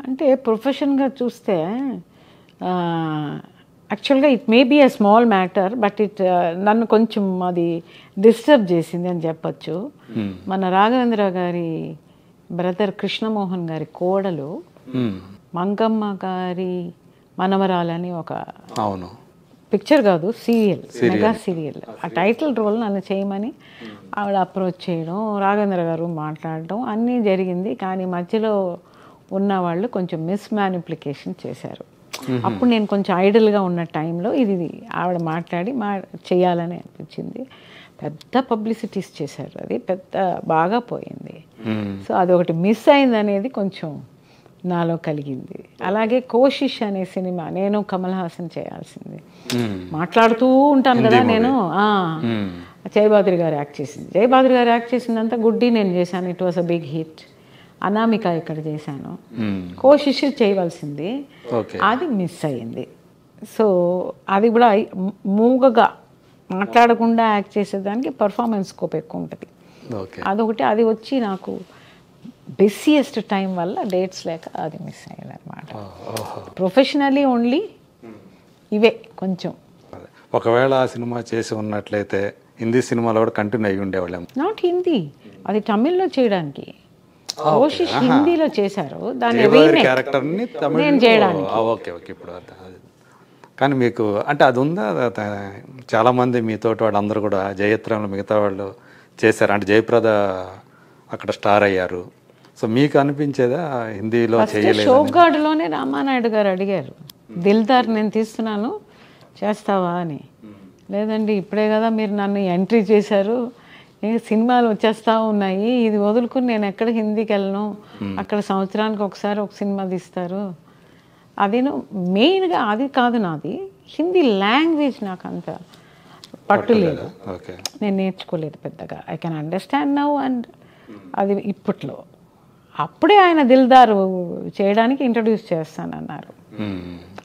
అంటే ప్రొఫెషన్గా చూస్తే యాక్చువల్గా it may be a small matter, but నన్ను కొంచెం అది డిస్టర్బ్ చేసింది అని చెప్పచ్చు. మన రాఘవేంద్ర గారి బ్రదర్ కృష్ణమోహన్ గారి కోడలు మంగమ్మ గారి మనవరాలని ఒక పిక్చర్ కాదు సీరియల్, మెగా సీరియల్, ఆ టైటిల్ రోల్ నన్ను చేయమని ఆవిడ అప్రోచ్ చేయడం, రాఘవేంద్ర గారు మాట్లాడడం అన్నీ జరిగింది. కానీ మధ్యలో ఉన్న వాళ్ళు కొంచెం మిస్మానిప్లికేషన్ చేశారు. అప్పుడు నేను కొంచెం ఐడల్గా ఉన్న టైంలో ఇది ఆవిడ మాట్లాడి చేయాలని అనిపించింది. పెద్ద పబ్లిసిటీస్ చేశారు, అది పెద్ద బాగా పోయింది. సో అదొకటి మిస్ అయింది అనేది కొంచెం నాలో కలిగింది. అలాగే కోషిష్ అనే సినిమా నేను కమల్ హాసన్ చేయాల్సింది, మాట్లాడుతూ ఉంటాను కదా నేను. జయబాద్రి గారు యాక్ట్ చేసింది, జయబాద్రి గారు యాక్ట్ చేసిందంతా గుడ్డి నేను చేశాను. It was a big hit. Anamika ఇక్కడ చేశాను. కోషిష్ చేయవలసింది, అది మిస్ అయ్యింది. సో అది కూడా మూగగా మాట్లాడకుండా యాక్ట్ చేసేదానికి పర్ఫార్మెన్స్ స్కోప్ ఎక్కువ ఉంటుంది. అదొకటి, అది వచ్చి నాకు బిసియెస్ట్ టైం వల్ల డేట్స్ లేక అది మిస్ అయ్యేది అనమాట. ప్రొఫెషనలీ ఓన్లీ ఇవే కొంచెం. ఒకవేళ ఆ సినిమా చేసి ఉన్నట్లయితే హిందీ సినిమాలో కూడా కంటిన్యూ అయ్యి ఉండేవాళ్ళం. నాట్ హిందీ, అది తమిళ్లో చేయడానికి. కోషిష్ హిందీలో చేశారు, దాన్ని నేను చేయడానికి. Okay okay. ఇప్పుడు కానీ మీకు అంటే అది ఉందా? చాలామంది మీతో వాళ్ళు అందరూ కూడా జయత్రంలో మిగతా వాళ్ళు చేశారు, అంటే జయప్రద అక్కడ స్టార్ అయ్యారు. సో మీకు అనిపించేదా హిందీలో చేయలేదు? షోగాడ్లోనే రామానాయుడు గారు అడిగారు, దిల్దార్ నేను తీస్తున్నాను చేస్తావా అని. లేదండి ఇప్పుడే కదా మీరు నన్ను ఎంట్రీ చేశారు, సినిమాలు వచ్చేస్తూ ఉన్నాయి, ఇది వదులుకుని నేను ఎక్కడ హిందీకి వెళ్ళను, అక్కడ సంవత్సరానికి ఒకసారి ఒక సినిమా తీస్తారు. అదేను మెయిన్గా అది కాదు నాది, హిందీ లాంగ్వేజ్ నాకు అంత పట్టు లేదు, నేను నేర్చుకోలేదు పెద్దగా. I can understand now and అది ఇప్పట్లో. అప్పుడే ఆయన దిల్దార్ చేయడానికి ఇంట్రడ్యూస్ చేస్తానన్నారు.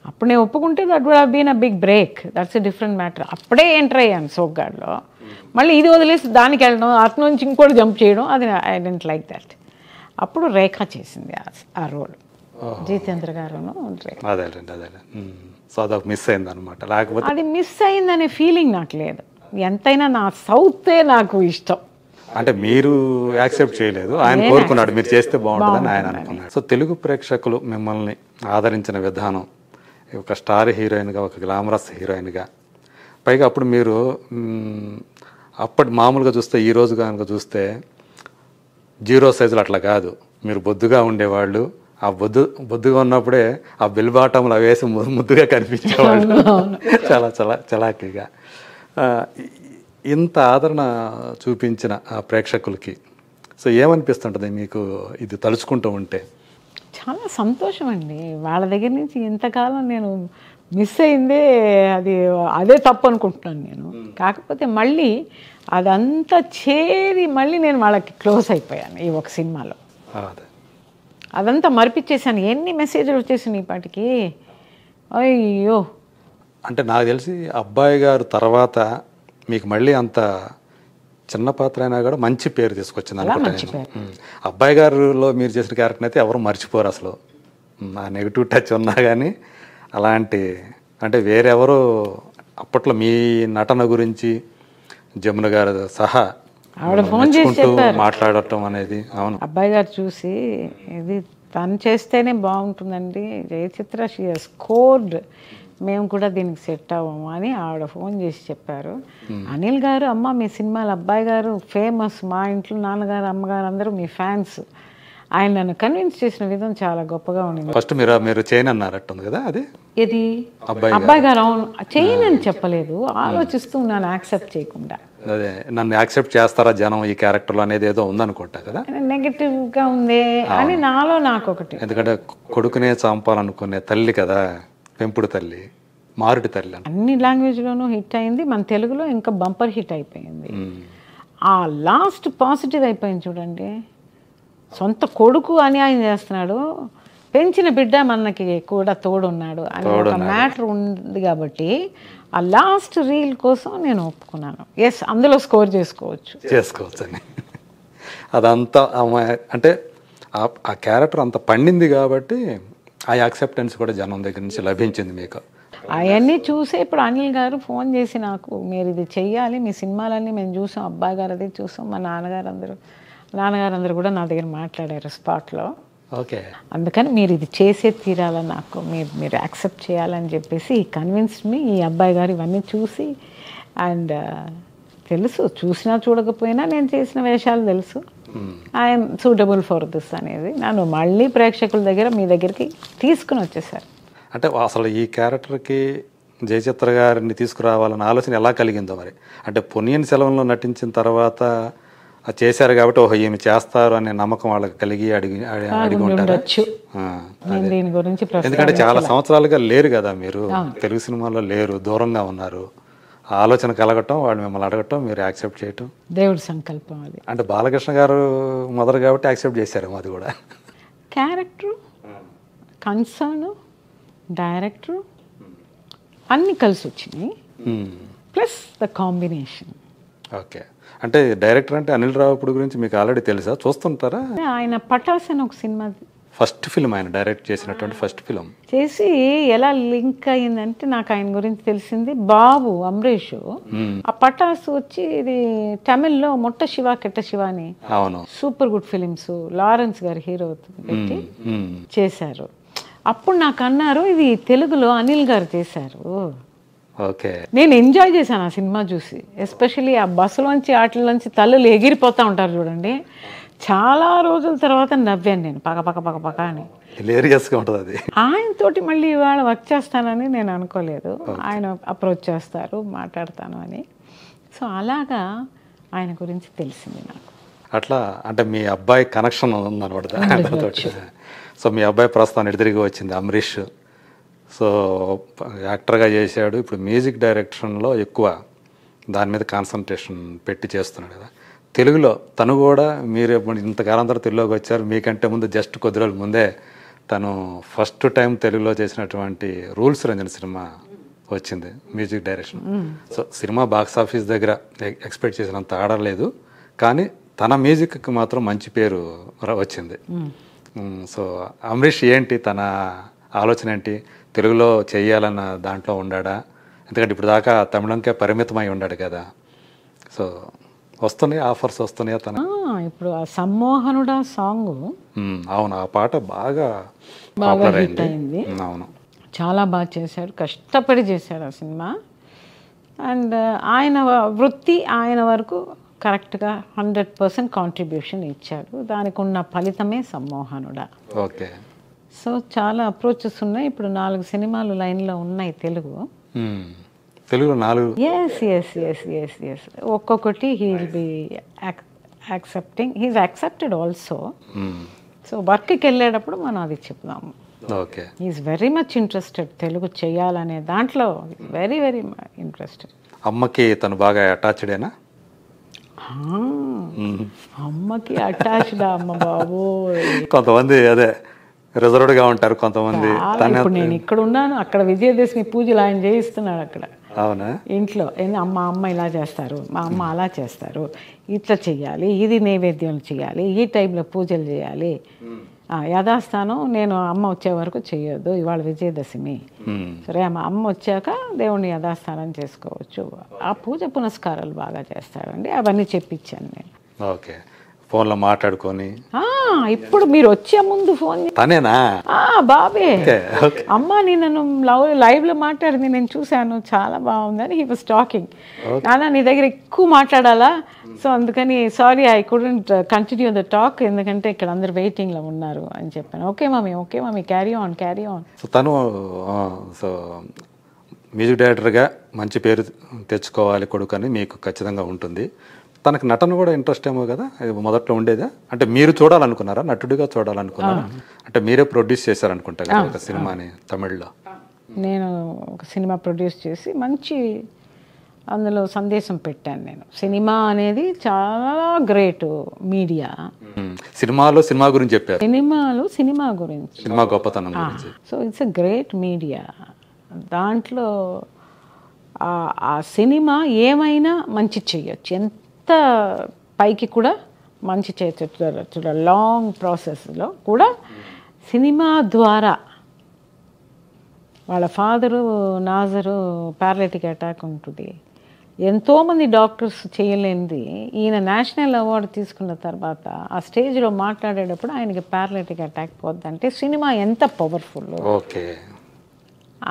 అప్పుడు నేను ఒప్పుకుంటే that would have been a big break, that's a different matter. అప్పుడే ఎంటర్ అయ్యాను సోగ్గాడ్లో, మళ్ళీ ఇది వదిలేసి దానికి వెళ్ళడం, అటు నుంచి ఇంకోటి జంప్ చేయడం, అది ఐ డోంట్ లైక్ దట్. అప్పుడు రేఖ చేసింది ఆ రోల్, జితేంద్ర గారు. మిస్ అయింది అనమాట. లేకపోతే అది మిస్ అయిందనే ఫీలింగ్ నాకు లేదు. ఎంతైనా నా సౌతే నాకు ఇష్టం. అంటే మీరు యాక్సెప్ట్ చేయలేదు, ఆయన కోరుకున్నాడు మీరు చేస్తే బాగుంటుందని ఆయన అనుకున్నాడు. సో తెలుగు ప్రేక్షకులు మిమ్మల్ని ఆదరించిన విధానం, ఒక స్టార్ హీరోయిన్గా, ఒక గ్లామరస్ హీరోయిన్గా, పైగా అప్పుడు మీరు అప్పటి మామూలుగా చూస్తే ఈ రోజు కనుక చూస్తే జీరో సైజులు అట్లా కాదు, మీరు బొద్దుగా ఉండేవాళ్ళు. ఆ బొద్దుగా ఉన్నప్పుడే ఆ బెల్ బాటంలు వేసి ముద్దుగా కనిపించేవాళ్ళు, చాలా చాలా చలాకీగా. ఇంత ఆదరణ చూపించిన ఆ ప్రేక్షకులకి సో ఏమనిపిస్తుంటుంది మీకు ఇది తలుచుకుంటూ ఉంటే? చాలా సంతోషం అండి. వాళ్ళ దగ్గర నుంచి ఇంతకాలం నేను మిస్ అయిందే, అదే తప్పు అనుకుంటున్నాను నేను. కాకపోతే మళ్ళీ అదంతా చేరి మళ్ళీ నేను వాళ్ళకి క్లోజ్ అయిపోయాను ఈ ఒక సినిమాలో. అదంతా మరిపించేసాను. ఎన్ని మెసేజ్లు వచ్చేసాను ఈ పాటికి, అయ్యో. అంటే నాకు తెలిసి అబ్బాయి గారు తర్వాత మీకు మళ్ళీ అంత చిన్న పాత్ర అయినా కూడా మంచి పేరు తీసుకొచ్చింది అనుకుంటా. అబ్బాయి గారిలో మీరు చేసిన క్యారెక్టర్ అయితే ఎవరు మర్చిపోరు అసలు. ఆ నెగిటివ్ టచ్ ఉన్నా కానీ అలాంటి అంటే వేరెవరు అప్పట్లో మీ నటన గురించి జమున గారు సహా ఆవిడ ఫోన్ చేసి మాట్లాడటం అనేది. అవును, అబ్బాయి గారు చూసి ఇది తను చేస్తేనే బాగుంటుందండి జయచిత్ర, షీ హస్ స్కోర్డ్, మేము కూడా దీనికి సెట్ అవ్వము అని ఆవిడ ఫోన్ చేసి చెప్పారు. అనిల్ గారు, అమ్మ మీ సినిమాలు అబ్బాయి గారు ఫేమస్, మా ఇంట్లో నాన్నగారు అమ్మగారు అందరూ మీ ఫ్యాన్స్, ఆయన నన్ను కన్విన్స్ చేసిన విధం చాలా గొప్పగా ఉండింది. ఫస్ట్ మీరు చేయను అన్నారట్టుంది కదా, అది ఇది అబ్బాయి గారు. అవును, చేయనని చెప్పలేదు, ఆలోచిస్తూ ఉన్నాను యాక్సెప్ట్ చేయకుండా. అదే నన్ను యాక్సెప్ట్ చేస్తారా జనం ఈ క్యారెక్టర్లో అనేది ఏదో ఉందనుకుంటా కదా, నెగటివ్గా ఉంది అని నాలో నాకు ఒకటి. ఎందుకంటే కొడుకునే చంపాలనుకునే తల్లి కదా, పెంపుడు తల్లి, మారుటి తల్లి. అన్ని లాంగ్వేజ్లోనూ హిట్ అయింది, మన తెలుగులో ఇంకా బంపర్ హిట్ అయిపోయింది. ఆ లాస్ట్ పాజిటివ్ అయిపోయింది చూడండి. సొంత కొడుకు అన్యాయం చేస్తున్నాడు, పెంచిన బిడ్డ మనకి కూడా తోడున్నాడు అని ఒక మ్యాటర్ ఉంది కాబట్టి ఆ లాస్ట్ రీల్ కోసం నేను ఒప్పుకున్నాను. ఎస్, అందులో స్కోర్ చేసుకోవచ్చు అని. అదంతా అంటే ఆ క్యారెక్టర్ అంత పండింది కాబట్టి ఆ యాక్సెప్టెన్స్ కూడా జనం దగ్గర నుంచి లభించింది మీకు. అవన్నీ చూసే ఇప్పుడు అనిల్ గారు ఫోన్ చేసి నాకు, మీరు ఇది చెయ్యాలి, మీ సినిమాలన్నీ మేము చూసాం, అబ్బాయి గారు అది చూసాం, మా నాన్నగారు అందరూ కూడా నా దగ్గర మాట్లాడారు స్పాట్లో. ఓకే. అందుకని మీరు ఇది చేసే తీరాలని, నాకు మీరు యాక్సెప్ట్ చేయాలని చెప్పేసి ఈ కన్విన్స్డ్ మీ. ఈ అబ్బాయి గారు ఇవన్నీ చూసి, అండ్ తెలుసు, చూసినా చూడకపోయినా నేను చేసిన వేషాలు తెలుసు, ఐఎమ్ సూటబుల్ ఫర్ దిస్ అనేది నన్ను మళ్ళీ ప్రేక్షకుల దగ్గర మీ దగ్గరికి తీసుకుని వచ్చేసారు. అంటే అసలు ఈ క్యారెక్టర్కి జయచిత్ర గారిని తీసుకురావాలన్న ఆలోచన ఎలా కలిగిందో మరి? అంటే పొన్నియిన్ సెల్వంలో నటించిన తర్వాత చేశారు కాబట్టి ఓహో ఈమె చేస్తారు అనే నమ్మకం వాళ్ళకి కలిగి అడిగి ఉంటారు. దీని గురించి ఎందుకంటే చాలా సంవత్సరాలుగా లేరు కదా మీరు, తెలుగు సినిమాలో లేరు, దూరంగా ఉన్నారు. ఆలోచన కలగటం, వాళ్ళు మిమ్మల్ని అడగటం, మీరు యాక్సెప్ట్ చేయటం దేవుడి సంకల్పం అది. అంటే బాలకృష్ణ గారు మొదలు కాబట్టి యాక్సెప్ట్ చేశారు. అది కూడా క్యారెక్టర్, కన్సర్న్, డైరెక్టర్ అన్నీ కలిసి వచ్చినాయి, ప్లస్ ద కాంబినేషన్. ఓకే. అంటే డైరెక్టర్ అంటే అనిల్ రావిపూడి గురించి మీకు ఆల్రెడీ తెలుసా, చూస్తుంటారా? ఆయన పటాస్ అని ఒక సినిమా, ఫస్ట్ ఫిల్మ్ ఆయన డైరెక్ట్ చేసినటువంటి ఫస్ట్ ఫిల్మ్ చేసి ఎలా లింక్ అయ్యిందంటే నాకు ఆయన గురించి తెలిసింది బాబు అమరీష్. ఆ పటాస్ వచ్చి ఇది తమిళ్లో మొట్ట శివ కెట్ట శివ అని అవును సూపర్ గుడ్ ఫిలిమ్స్ లారెన్స్ గారు హీరో పెట్టి చేశారు. అప్పుడు నాకు అన్నారు ఇది తెలుగులో అనిల్ గారు చేశారు. ఓకే. నేను ఎంజాయ్ చేశాను ఆ సినిమా చూసి, ఎస్పెషల్లీ ఆ బస్సులోంచి వాటిలోంచి తల్లులు ఎగిరిపోతూ ఉంటారు చూడండి, చాలా రోజుల తర్వాత నవ్వాను నేను, పక్క పక్క పక్క పక్క అని. హిలేరియస్గా ఉంటుంది అది. ఆయనతోటి మళ్ళీ ఇవాళ వర్క్ చేస్తానని నేను అనుకోలేదు. ఆయన అప్రోచ్ చేస్తారు, మాట్లాడతాను అని. సో అలాగా ఆయన గురించి తెలిసింది నాకు. అట్లా అంటే మీ అబ్బాయి కనెక్షన్ ఉందన్నమాట. సో మీ అబ్బాయి ప్రస్తుతాన్ని తిరిగి వచ్చింది అమరీష్. సో యాక్టర్గా చేశాడు, ఇప్పుడు మ్యూజిక్ డైరెక్షన్లో ఎక్కువ దాని మీద కాన్సన్ట్రేషన్ పెట్టి చేస్తున్నాడు కదా. తెలుగులో తను కూడా, మీరు ఇంతకాలం తర్వాత తెలుగులోకి వచ్చారు, మీకంటే ముందు జస్ట్ కొద్ది రోజుల ముందే తను ఫస్ట్ టైం తెలుగులో చేసినటువంటి రూల్స్ రంజన్ సినిమా వచ్చింది music direction. So cinema box office దగ్గర ఎక్స్పెక్ట్ చేసినంత ఆడలేదు, కానీ తన మ్యూజిక్కి మాత్రం మంచి పేరు వచ్చింది. సో అమరీష్ ఏంటి తన ఆలోచన ఏంటి, తెలుగులో చెయ్యాలన్న దాంట్లో ఉండాడా? ఎందుకంటే ఇప్పుడు దాకా తమిళంకే పరిమితమై ఉన్నాడు కదా. సో వస్తున్నాయి ఆఫర్స్ వస్తున్నాయా తన? ఇప్పుడు ఆ సమ్మోహనుడా సాంగ్, అవును, ఆ పాట బాగా హిట్ అయింది. అవును, చాలా బాగా చేశాడు, కష్టపడి చేశాడు ఆ సినిమా. అండ్ ఆయన వృత్తి ఆయన వరకు కరెక్ట్గా 100% కాంట్రిబ్యూషన్ ఇచ్చాడు. దానికి ఉన్న ఫలితమే సమ్మోహనుడా. ఓకే. సో చాలా అప్రోచెస్ ఉన్నాయి. ఇప్పుడు 4 సినిమాలు లైన్లో ఉన్నాయి తెలుగులో 4. ఎస్ ఒక్కొక్కటి he will be accepting, he's accepted also. So వర్క్కి వెళ్ళేటప్పుడు మనం అది చెప్దాము. Okay. He's very much interested Telugu చేయాలనే దాంట్లో, వెరీ వెరీ ఇంట్రెస్టెడ్. అమ్మకి తను బాగా అటాచ్డేనా? అమ్మకి అటాచ్డా? అమ్మ బాబు, కొంతమంది అదే రిజర్వ్డ్గా ఉంటారు కొంతమంది. ఇప్పుడు నేను ఇక్కడ ఉన్నాను, అక్కడ విజయదశమి పూజలు ఆయన చేయిస్తున్నాడు అక్కడ. అవునా? ఇంట్లో అమ్మ ఇలా చేస్తారు, మా అమ్మ అలా చేస్తారు, ఇట్లా చెయ్యాలి, ఇది నైవేద్యం చేయాలి, ఈ టైంలో పూజలు చేయాలి, యథాస్థానం నేను అమ్మ వచ్చే వరకు చెయ్యొద్దు, ఇవాళ విజయదశమి, సరే అమ్మ వచ్చాక దేవుణ్ణి యథాస్థానం చేసుకోవచ్చు, ఆ పూజ పునస్కారాలు బాగా చేస్తారండి, అవన్నీ చెప్పించాను నేను. ఓకే. ఫోన్లో మాట్లాడుకొని ఇప్పుడు మీరు వచ్చే ముందు ఫోన్ తనేనా? బాబే, అమ్మ నేను లైవ్లో మాట్లాడింది నేను చూశాను, చాలా బాగుందని హీ వాస్ టాకింగ్. నాన్న నీ దగ్గర ఎక్కువ మాట్లాడాలా, సో అందుకని sorry I couldn't continue the talk, ఎందుకంటే ఇక్కడ అందరు వెయిటింగ్లో ఉన్నారు అని చెప్పాను. Okay mummy carry on. So తను సో మ్యూజిక్ డైరెక్టర్గా మంచి పేరు తెచ్చుకోవాలి కొడుకు అని మీకు ఖచ్చితంగా ఉంటుంది. తనకు నటన కూడా ఇంట్రెస్ట్ ఏమో కదా, మొదట్లో ఉండేదా? అంటే మీరు చూడాలనుకున్నారా, నటుడిగా చూడాలనుకున్నారా? అంటే మీరే ప్రొడ్యూస్ చేశారనుకుంటా కదా ఒక సినిమాని తమిళ్లో. నేను ఒక సినిమా ప్రొడ్యూస్ చేసి మంచి అందులో సందేశం పెట్టాను నేను. సినిమా అనేది చాలా గ్రేట్ మీడియా. సినిమా గురించి చెప్పారు, సినిమా గురించి, సినిమా గొప్పతనం గురించి. So it's a great media. దాంట్లో ఆ సినిమా ఏమైనా మంచి చెయ్యొచ్చు, ఎంత పైకి కూడా మంచి చేతుల లాంగ్ ప్రాసెస్లో కూడా సినిమా ద్వారా వాళ్ళ ఫాదరు నాజరు పారాలిటిక్ అటాక్ ఉంటుంది. ఎంతోమంది డాక్టర్స్ చేయలేనిది ఈయన నేషనల్ అవార్డు తీసుకున్న తర్వాత ఆ స్టేజ్లో మాట్లాడేటప్పుడు ఆయనకి పారాలిటిక్ అటాక్ పోద్దంటే సినిమా ఎంత పవర్ఫుల్ ఓకే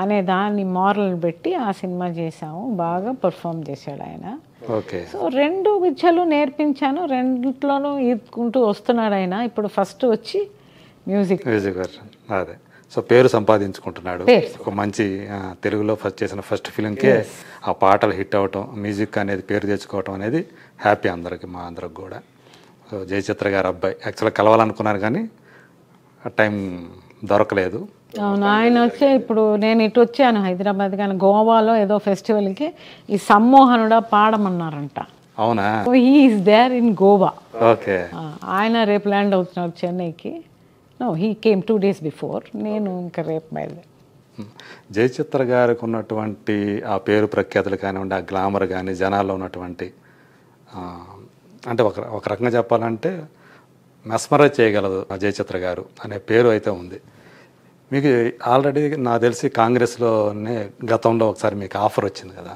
అనే దాన్ని మారల్ పెట్టి ఆ సినిమా చేశాము. బాగా పర్ఫామ్ చేశాడు ఆయన. ఓకే. సో 2 విద్యలు నేర్పించాను, రెండిట్లోనూ ఈదుకుంటూ వస్తున్నాడు ఆయన. ఇప్పుడు ఫస్ట్ వచ్చి మ్యూజిక్ వర్షన్ అదే. సో పేరు సంపాదించుకుంటున్నాడు. ఒక మంచి తెలుగులో చేసిన ఫస్ట్ ఫిలింకే ఆ పాటలు హిట్ అవటం, మ్యూజిక్ అనేది పేరు తెచ్చుకోవటం అనేది హ్యాపీ అందరికి, మా అందరికి కూడా. సో జయచిత్ర గారి అబ్బాయి యాక్చువల్గా కలవాలనుకున్నారు కానీ ఆ టైం దొరకలేదు. అవును, ఆయన వచ్చే ఇప్పుడు నేను ఇటు వచ్చాను హైదరాబాద్, కానీ గోవాలో ఏదో ఫెస్టివల్కి ఈ సమ్మోహనుడా పాడమన్నారంట. అవునా? He is there in Goa. Okay. ఆయన రేపు ల్యాండ్ అవుతున్నారు చెన్నైకి. No, he came 2 days before. నేను ఇంకా రేపు బయలుదేరి. జయచిత్ర గారికి ఉన్నటువంటి ఆ పేరు ప్రఖ్యాతులు కానివ్వండి, ఆ గ్లామర్ కానీ, జనాల్లో ఉన్నటువంటి అంటే ఒక రకంగా చెప్పాలంటే మెస్మరైజ్ చేయగలదు ఆ జయచిత్ర గారు అనే పేరు అయితే ఉంది. మీకు ఆల్రెడీ నాకు తెలిసి కాంగ్రెస్లోనే గతంలో ఒకసారి మీకు ఆఫర్ వచ్చింది కదా.